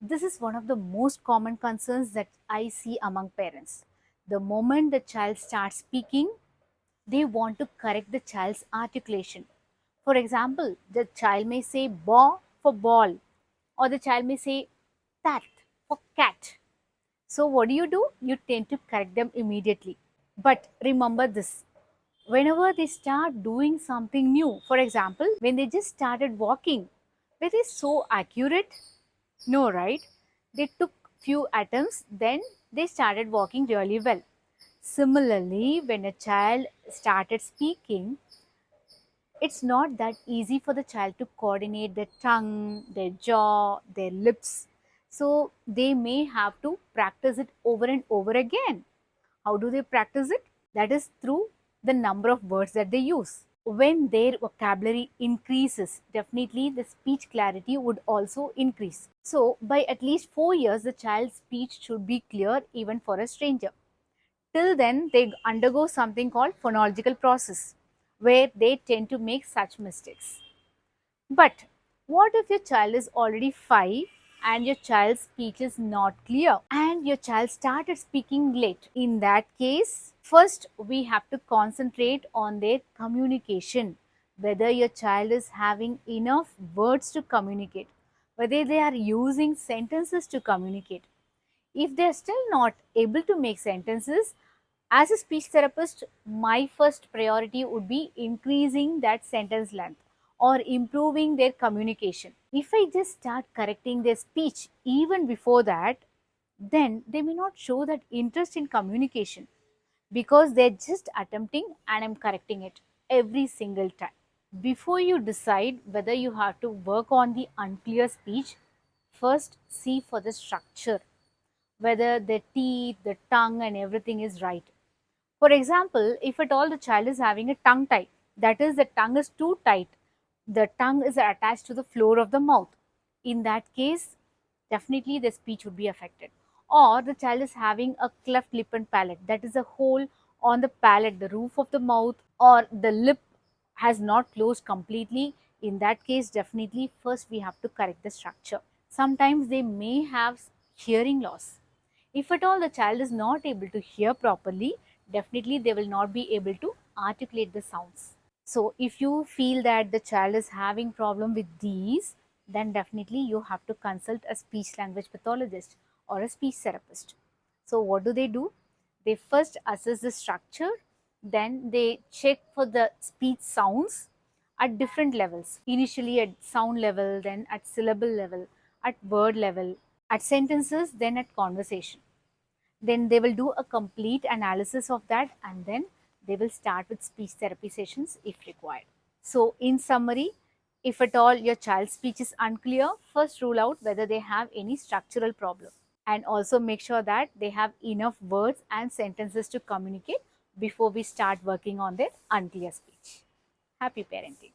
This is one of the most common concerns that I see among parents. The moment the child starts speaking, they want to correct the child's articulation. For example, the child may say "baw" for ball, or the child may say "tat" for cat. So, what do? You tend to correct them immediately. But remember this, whenever they start doing something new, for example, when they just started walking, were they so accurate? No, right? They took few attempts, then they started walking really well. Similarly, when a child started speaking, it's not that easy for the child to coordinate their tongue, their jaw, their lips. So they may have to practice it over and over again. How do they practice it? That is through the number of words that they use. When their vocabulary increases, definitely the speech clarity would also increase. So, by at least 4 years, the child's speech should be clear even for a stranger. Till then, they undergo something called phonological process, where they tend to make such mistakes. But what if your child is already 5 and your child's speech is not clear and your child started speaking late? In that case, first we have to concentrate on their communication, whether your child is having enough words to communicate, whether they are using sentences to communicate. If they are still not able to make sentences, as a speech therapist, my first priority would be increasing that sentence length or improving their communication. If I just start correcting their speech even before that, then they may not show that interest in communication because they're just attempting and I'm correcting it every single time. Before you decide whether you have to work on the unclear speech, first see for the structure, whether the teeth, the tongue, and everything is right. For example, if at all the child is having a tongue tie, that is, the tongue is too tight, the tongue is attached to the floor of the mouth. In that case, definitely the speech would be affected. Or the child is having a cleft lip and palate, that is a hole on the palate, the roof of the mouth, or the lip has not closed completely. In that case, definitely first we have to correct the structure. Sometimes they may have hearing loss. If at all the child is not able to hear properly, definitely they will not be able to articulate the sounds. So if you feel that the child is having problem with these, then definitely you have to consult a speech language pathologist or a speech therapist. So what do? They first assess the structure, then they check for the speech sounds at different levels. Initially at sound level, then at syllable level, at word level, at sentences, then at conversation. Then they will do a complete analysis of that and then they will start with speech therapy sessions if required. So in summary, if at all your child's speech is unclear, first rule out whether they have any structural problem and also make sure that they have enough words and sentences to communicate before we start working on their unclear speech. Happy parenting.